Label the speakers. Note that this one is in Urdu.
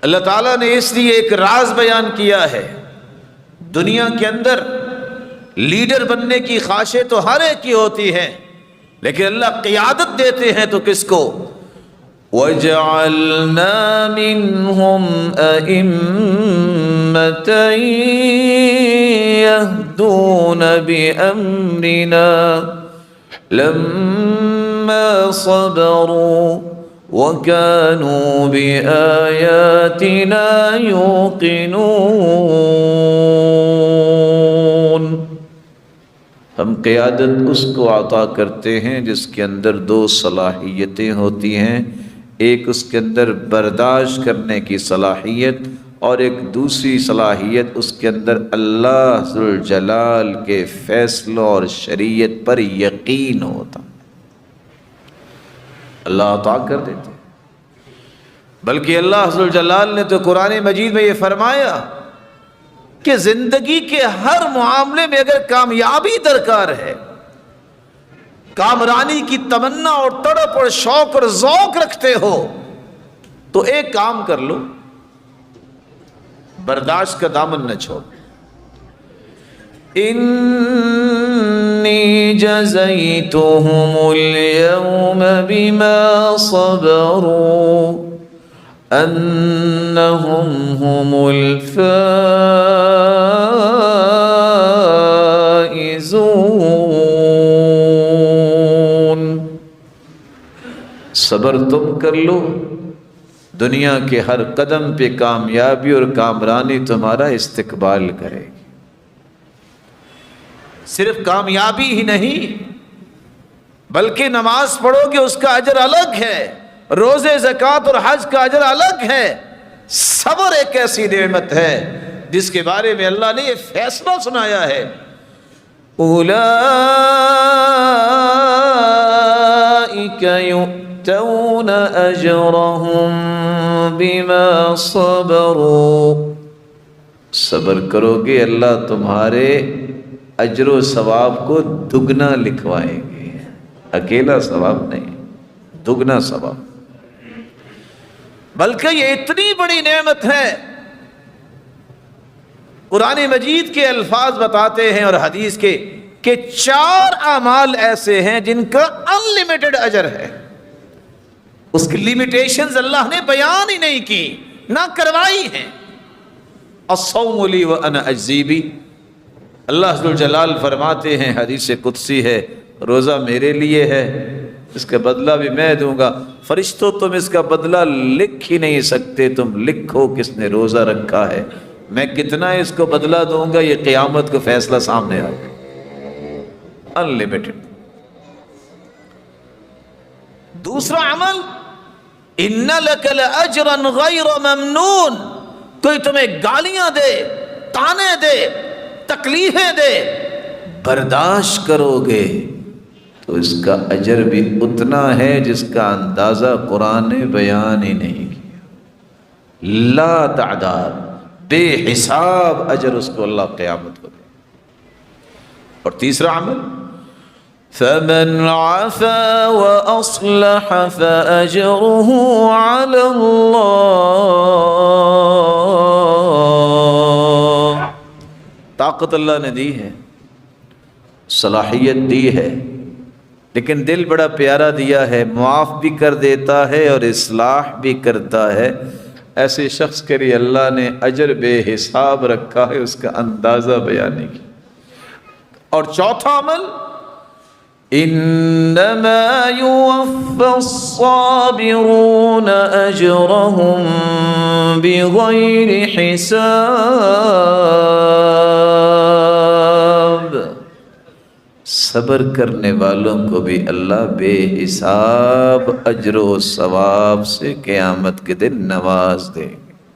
Speaker 1: اللہ تعالیٰ نے اس لیے ایک راز بیان کیا ہے، دنیا کے اندر لیڈر بننے کی خواہشیں تو ہر ایک کی ہوتی ہیں، لیکن اللہ قیادت دیتے ہیں تو کس کو؟ وَجَعَلْنَا مِنْهُمْ أَئِمَّةً يَهْدُونَ بِأَمْرِنَا لَمَّا صَبَرُوا وَكَانُوا بِآيَاتِنَا يُوقِنُونَ۔ ہم قیادت اس کو عطا کرتے ہیں جس کے اندر دو صلاحیتیں ہوتی ہیں، ایک اس کے اندر برداشت کرنے کی صلاحیت، اور ایک دوسری صلاحیت اس کے اندر اللہ ذوالجلال کے فیصلوں اور شریعت پر یقین ہوتا۔ اللہ عطا کر دیتے، بلکہ اللہ ذوالجلال نے تو قرآن مجید میں یہ فرمایا کہ زندگی کے ہر معاملے میں اگر کامیابی درکار ہے، کامرانی کی تمنا اور تڑپ اور شوق اور ذوق رکھتے ہو، تو ایک کام کر لو، برداشت کا دامن نہ چھوڑ۔ انی جزیتہم اليوم بما صبروا انہم هم الفائزون۔ صبر تم کر لو، دنیا کے ہر قدم پہ کامیابی اور کامرانی تمہارا استقبال کرے گی۔ صرف کامیابی ہی نہیں، بلکہ نماز پڑھو گے اس کا اجر الگ ہے، روزے زکوٰۃ اور حج کا اجر الگ ہے۔ صبر ایک ایسی نعمت ہے جس کے بارے میں اللہ نے یہ فیصلہ سنایا ہے، اولئک یؤتون اجرہم بما صبروا۔ صبر کرو گے اللہ تمہارے اجر و ثواب کو دگنا لکھوائیں گے، اکیلا ثواب نہیں، دگنا ثواب۔ بلکہ یہ اتنی بڑی نعمت ہے، قرآن مجید کے الفاظ بتاتے ہیں اور حدیث کے کہ 4 اعمال ایسے ہیں جن کا انلیمیٹڈ اجر ہے، اس کی لیمیٹیشنز اللہ نے بیان ہی نہیں کی، نہ کروائی ہیں۔ الصوم لی وانا اجزی بہ، اللہ ذوالجلال فرماتے ہیں، حدیث قدسی ہے، روزہ میرے لیے ہے، اس کا بدلہ بھی میں دوں گا۔ فرشتوں تم اس کا بدلہ لکھ ہی نہیں سکتے، تم لکھو کس نے روزہ رکھا ہے، میں کتنا اس کو بدلہ دوں گا، یہ قیامت کو فیصلہ سامنے آ گیا۔ انلیمیٹڈ۔ دوسرا عمل، ان لک لاجرا غیر ممنون، کوئی تمہیں گالیاں دے، تانے دے، تکلیفیں دے، برداشت کرو گے تو اس کا اجر بھی اتنا ہے جس کا اندازہ قرآن نے بیان ہی نہیں کیا، لا تعداد، بے حساب اجر اس کو اللہ قیامت کو دے۔ اور تیسرا عمل، فمن عفا واصلح فاجرہ علی اللہ۔ طاقت اللہ نے دی ہے، صلاحیت دی ہے، لیکن دل بڑا پیارا دیا ہے، معاف بھی کر دیتا ہے اور اصلاح بھی کرتا ہے۔ ایسے شخص کے لیے اللہ نے اجر بے حساب رکھا ہے، اس کا اندازہ بیان نہیں کیا۔ اور چوتھا عمل، انما یوفی الصابرون اجرہم بغیر حساب، صبر کرنے والوں کو بھی اللہ بے حساب اجر و ثواب سے قیامت کے دن نواز دے۔